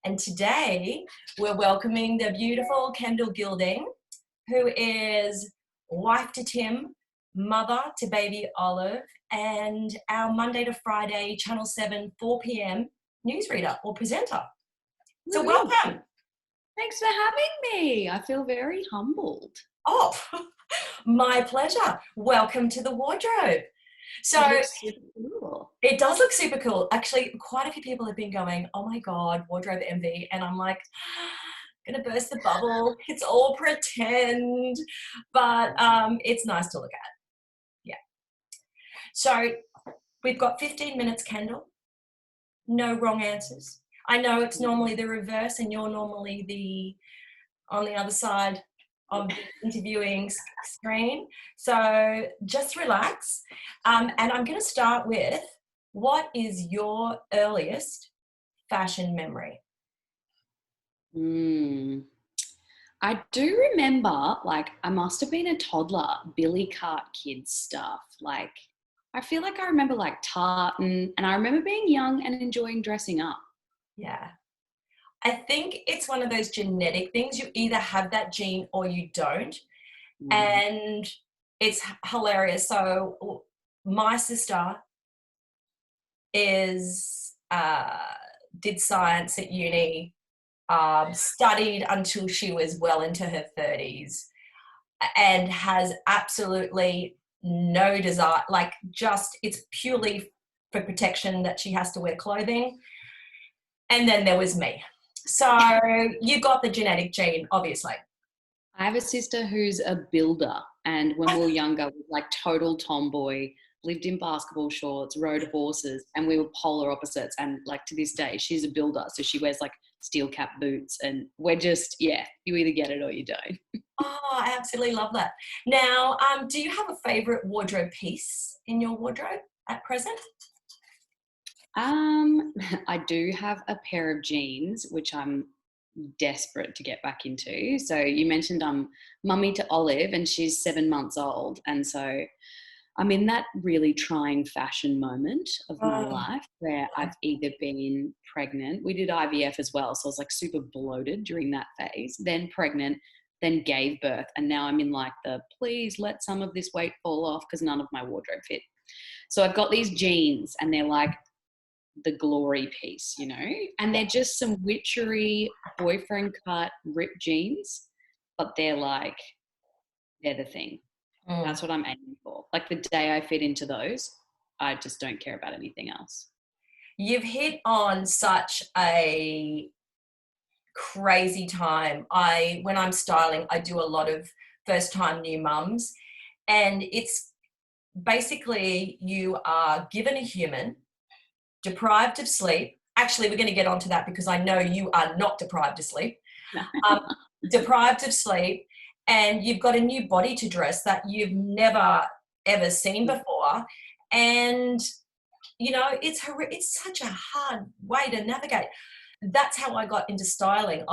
And today we're welcoming the beautiful Kendall Gilding, who is wife to Tim, mother to baby Olive, and our Monday to Friday, Channel 7, 4 p.m. newsreader or presenter. So welcome. Thanks for having me. I feel very humbled. Oh, my pleasure. Welcome to the wardrobe. So it looks super cool. It does look super cool. Actually, quite a few people have been going, oh my God, wardrobe envy. And I'm like, gonna burst the bubble. It's all pretend, but it's nice to look at. Yeah. So we've got 15 minutes, Kendall. No wrong answers. I know it's normally the reverse and you're normally on the other side of the interviewing screen. So just relax. And I'm going to start with, what is your earliest fashion memory? I do remember, I must have been a toddler, Billy Cart kids stuff. I feel like I remember tartan, and I remember being young and enjoying dressing up. Yeah. I think it's one of those genetic things. You either have that gene or you don't. And it's hilarious. So my sister did science at uni, studied until she was well into her 30s, and has absolutely no desire, it's purely for protection that she has to wear clothing. And then there was me. So you got the genetic gene, obviously. I have a sister who's a builder, and when we were younger, was total tomboy, lived in basketball shorts, rode horses, and we were polar opposites. And to this day, she's a builder, so she wears steel cap boots, and we're just, you either get it or you don't. Oh, I absolutely love that. Now, do you have a favorite wardrobe piece in your wardrobe at present? I do have a pair of jeans, which I'm desperate to get back into. So you mentioned I'm mummy to Olive, and she's 7 months old. And so I'm in that really trying fashion moment of my life where I've either been pregnant. We did IVF as well. So I was super bloated during that phase, then pregnant, then gave birth. And now I'm in the please let some of this weight fall off because none of my wardrobe fit. So I've got these jeans, and they're the glory piece, and they're just some Witchery Boyfriend cut ripped jeans, but they're the thing. That's what I'm aiming for. The day I fit into those, I just don't care about anything else. You've hit on such a crazy time. When I'm styling, I do a lot of first time new mums, and it's basically you are given a human, deprived of sleep. Actually, we're going to get onto that because I know you are not deprived of sleep. Deprived of sleep, and you've got a new body to dress that you've never, ever seen before. And, it's such a hard way to navigate. That's how I got into styling.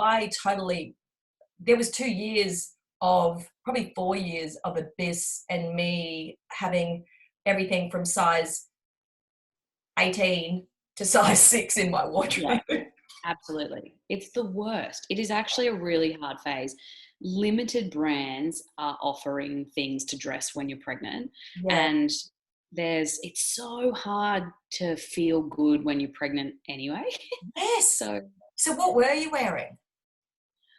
There was 2 years of, probably 4 years of abyss, and me having everything from size 18 to size 6 in my wardrobe. Yeah, absolutely. It's the worst. It is actually a really hard phase. Limited brands are offering things to dress when you're pregnant. Yeah. And it's so hard to feel good when you're pregnant anyway. Yes. So what were you wearing?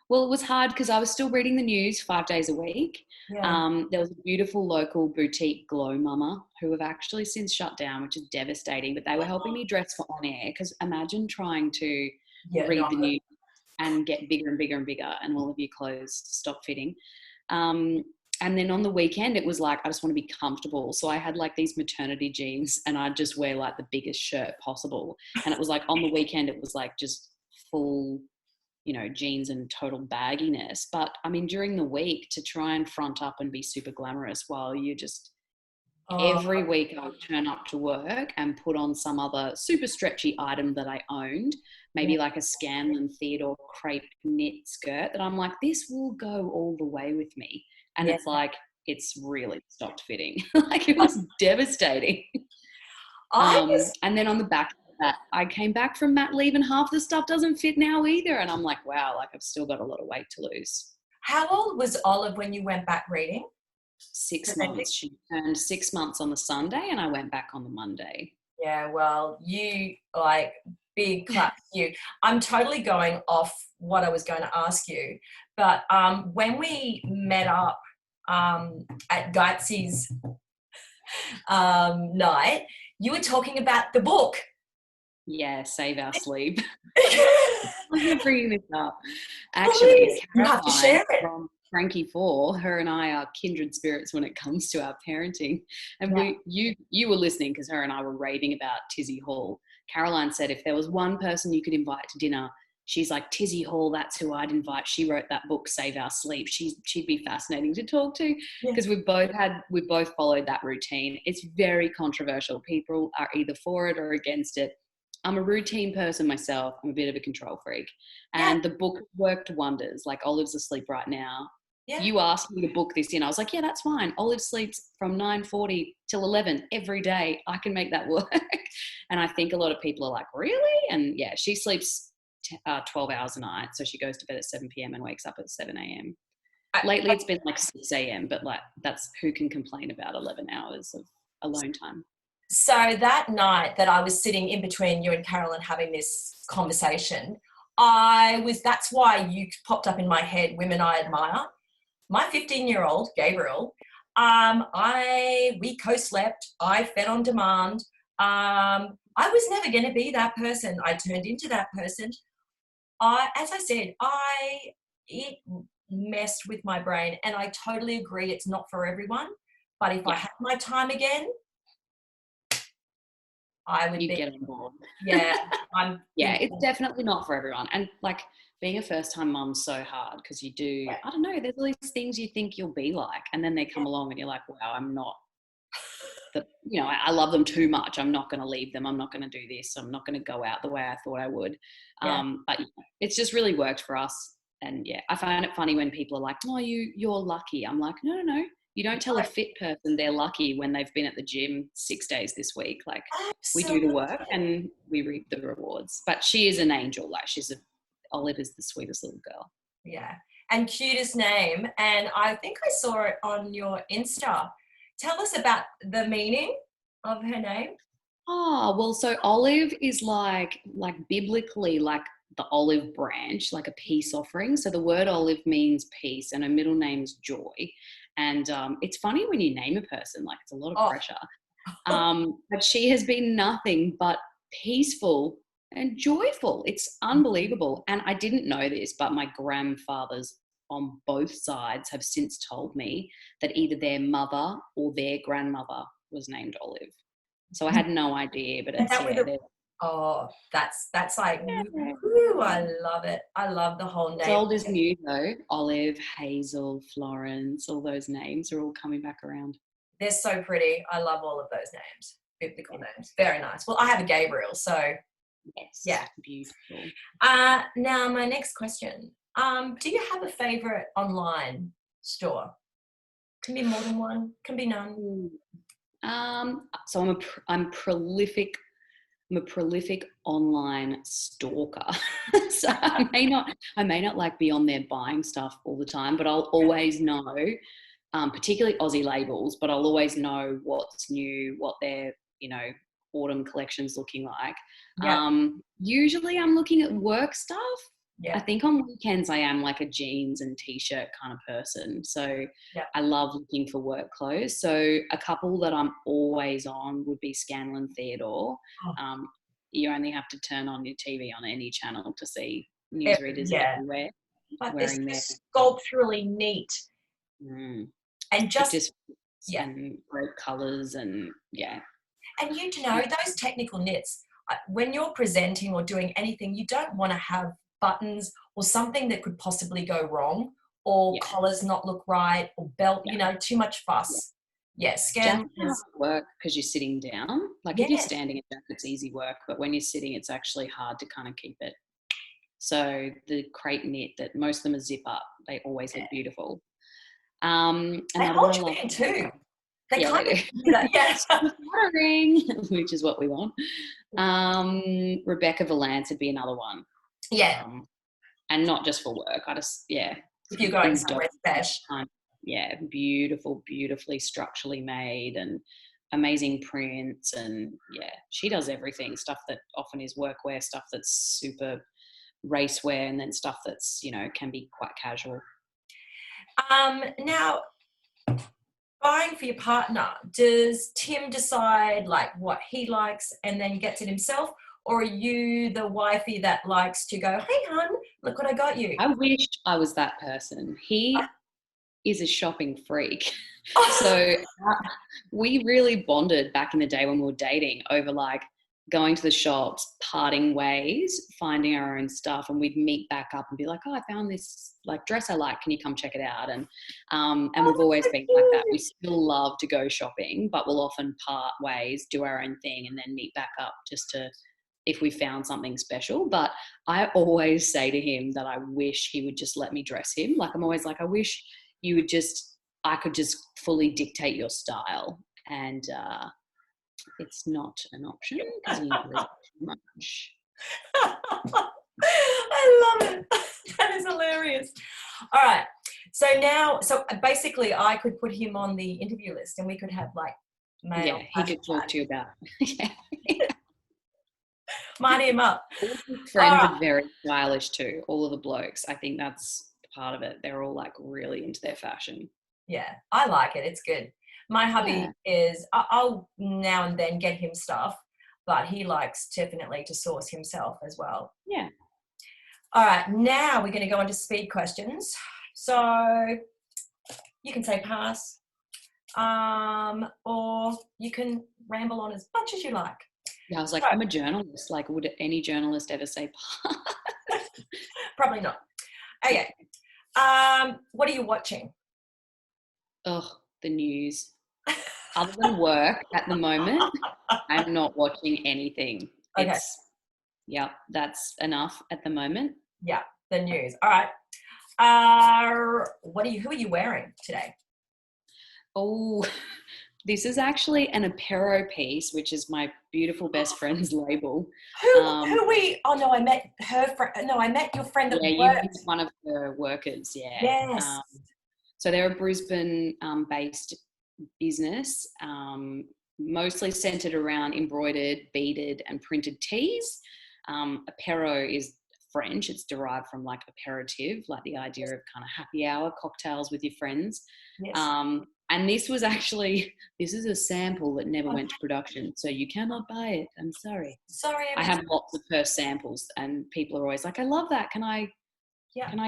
Well, it was hard because I was still reading the news 5 days a week. Yeah. There was a beautiful local boutique, Glow Mama, who have actually since shut down, which is devastating. But they were helping me dress for on air, because imagine trying to read the news and get bigger and bigger and bigger, and all of your clothes stop fitting. And then on the weekend, it was I just want to be comfortable. So I had these maternity jeans, and I'd just wear the biggest shirt possible. And it was on the weekend, it was just full, jeans and total bagginess. But I mean, during the week, to try and front up and be super glamorous while you just, every week I would turn up to work and put on some other super stretchy item that I owned, maybe a Scanlan Theodore crepe knit skirt that I'm this will go all the way with me. And it's really stopped fitting. It was devastating. And then on the back that. I came back from mat leave and half the stuff doesn't fit now either. And I'm like, wow, like I've still got a lot of weight to lose. How old was Olive when you went back reading? 6 months. She turned 6 months on the Sunday and I went back on the Monday. Yeah, well, you like big clap to you. I'm totally going off what I was going to ask you, but when we met up at Guitsy's night, you were talking about the book. Yeah, Save Our Sleep. I'm bringing this up. Please, Actually, you have to share it. From Frankie 4, her and I are kindred spirits when it comes to our parenting. And you were listening because her and I were raving about Tizzy Hall. Caroline said if there was one person you could invite to dinner, she's like, Tizzy Hall, that's who I'd invite. She wrote that book, Save Our Sleep. She'd be fascinating to talk to because we both followed that routine. It's very controversial. People are either for it or against it. I'm a routine person myself. I'm a bit of a control freak. And the book worked wonders. Like Olive's asleep right now. Yeah. You asked me to book this in. I was like, yeah, that's fine. Olive sleeps from 9:40 till 11 every day. I can make that work. And I think a lot of people are like, really? And yeah, she sleeps 12 hours a night. So she goes to bed at 7 p.m. and wakes up at 7 a.m. Lately it's been like 6 a.m. But like that's who can complain about 11 hours of alone time. So that night that I was sitting in between you and Carolyn having this conversation, that's why you popped up in my head, women I admire. My 15-year-old, Gabriel, we co-slept, I fed on demand. I was never going to be that person. I turned into that person. As I said, it messed with my brain, and I totally agree it's not for everyone. But if I had my time again, I would get on board. Yeah. It's definitely not for everyone. And like being a first-time mum's so hard because you do, I don't know, there's all these things you think you'll be like, and then they come along and you're like, wow, I'm not, I love them too much. I'm not going to leave them. I'm not going to do this. I'm not going to go out the way I thought I would. But it's just really worked for us. And I find it funny when people are like, oh, you're lucky. I'm like, no. You don't tell a fit person they're lucky when they've been at the gym 6 days this week. Like we do the work and we reap the rewards. But she is an angel. Like Olive is the sweetest little girl. Yeah. And cutest name. And I think I saw it on your Insta. Tell us about the meaning of her name. Oh, well, so Olive is like biblically like the olive branch, like a peace offering. So the word olive means peace and her middle name's Joy. And it's funny when you name a person, like it's a lot of pressure. But she has been nothing but peaceful and joyful. It's unbelievable. And I didn't know this, but my grandfathers on both sides have since told me that either their mother or their grandmother was named Olive. So I had no idea, but it's that's like, woo, I love it. I love the whole name. It's old as new though. Olive, Hazel, Florence, all those names are all coming back around. They're so pretty. I love all of those names, biblical names. Very nice. Well, I have a Gabriel, so yes, beautiful. Now my next question. Do you have a favorite online store? Can be more than one, can be none. So I'm prolific. I'm a prolific online stalker. So I may not like be on there buying stuff all the time, but I'll always know, particularly Aussie labels, but I'll always know what's new, what their, autumn collection's looking like. Usually I'm looking at work stuff. I think on weekends I am like a jeans and t-shirt kind of person. So I love looking for work clothes. So a couple that I'm always on would be Scanlan Theodore. You only have to turn on your TV on any channel to see newsreaders everywhere. But they're sculpturally neat. And just and great colours and And those technical knits, when you're presenting or doing anything, you don't want to have buttons or something that could possibly go wrong, or collars not look right, or belt, too much fuss. Scan work because you're sitting down. Like if you're standing, it's easy work, but when you're sitting, it's actually hard to kind of keep it. So the crepe knit, that most of them are zip up, they always look beautiful. And they hold your hand too. They Yeah, kind they of do. do that. Yeah. Flattering, which is what we want. Rebecca Valance would be another one. Yeah. And not just for work. If you're going things somewhere don't special. beautiful, beautifully structurally made and amazing prints. And she does everything, stuff that often is workwear, stuff that's super racewear, and then stuff that's, can be quite casual. Now, buying for your partner, does Tim decide like what he likes and then gets it himself? Or are you the wifey that likes to go, hey, hon, look what I got you? I wish I was that person. He is a shopping freak. So we really bonded back in the day when we were dating over like going to the shops, parting ways, finding our own stuff, and we'd meet back up and be like, oh, I found this like dress I like. Can you come check it out? And we've always been like that. We still love to go shopping, but we'll often part ways, do our own thing, and then meet back up just to, if we found something special. But I always say to him that I wish he would just let me dress him. Like I'm always like, I wish you would I could just fully dictate your style. And it's not an option because he enjoys it too much. I love it. That is hilarious. All right. So basically I could put him on the interview list and we could have like male. Yeah, he could talk to you about Mind him up. All his friends are very stylish too. All of the blokes. I think that's part of it. They're all like really into their fashion. Yeah, I like it. It's good. My hubby is, I'll now and then get him stuff, but he likes definitely to source himself as well. Yeah. All right, now we're going to go on to speed questions. So you can say pass, or you can ramble on as much as you like. Yeah, I was like, I'm a journalist. Like, would any journalist ever say pass? Probably not. Okay. What are you watching? Oh, the news. Other than work at the moment, I'm not watching anything. Okay. That's enough at the moment. Yeah, the news. All right. Who are you wearing today? Oh, this is actually an apero piece, which is my beautiful best friend's label. I met her friend. No, I met your friend that works. Yeah, you met one of the workers, yeah. Yes. So they're a Brisbane based business, mostly centered around embroidered, beaded and printed tees. Apero is French. It's derived from like aperitif, like the idea of kind of happy hour cocktails with your friends. Yes. And this is a sample that never went to production, so you cannot buy it. I'm sorry. I have lots of her samples, and people are always like, "I love that. Can I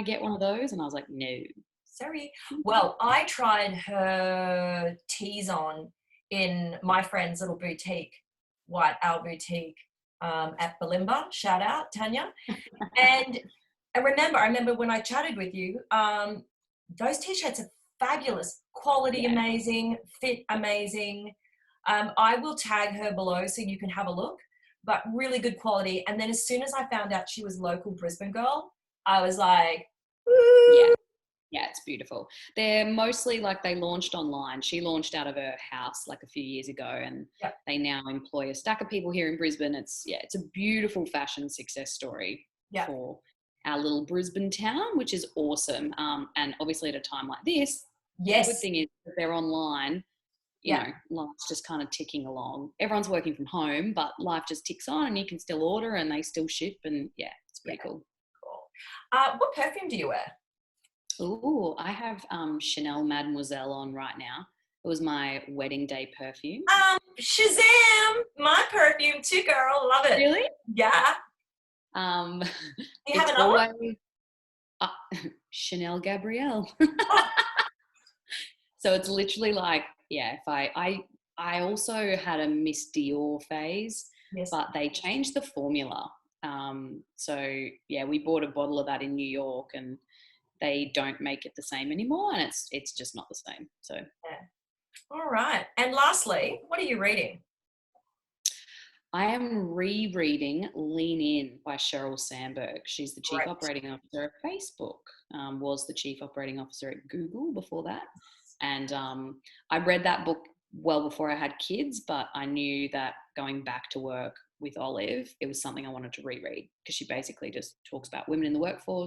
get one of those?" And I was like, "No." Sorry. Well, I tried her teas on in my friend's little boutique, White Owl Boutique, at Balimba. Shout out, Tanya. And I remember when I chatted with you, those t-shirts are fabulous. Quality amazing, fit amazing. I will tag her below so you can have a look, but really good quality. And then as soon as I found out she was local Brisbane girl, I was like, woo. Yeah, it's beautiful. They're mostly like they launched online. She launched out of her house like a few years ago, and they now employ a stack of people here in Brisbane. It's a beautiful fashion success story for our little Brisbane town, which is awesome. And obviously at a time like this, the good thing is that they're online. You know, life's just kind of ticking along. Everyone's working from home, but life just ticks on, and you can still order, and they still ship, and it's pretty cool. Cool. What perfume do you wear? Oh, I have Chanel Mademoiselle on right now. It was my wedding day perfume. Shazam! My perfume too, girl. Love it. Really? Yeah. You have it always Chanel Gabrielle. So it's literally like, if I also had a Miss Dior phase, but they changed the formula. So we bought a bottle of that in New York, and they don't make it the same anymore, and it's just not the same. So all right. And lastly, what are you reading? I am rereading Lean In by Sheryl Sandberg. She's the Chief Operating Officer of Facebook, was the Chief Operating Officer at Google before that. And I read that book well before I had kids, but I knew that going back to work with Olive, it was something I wanted to reread because she basically just talks about women in the workforce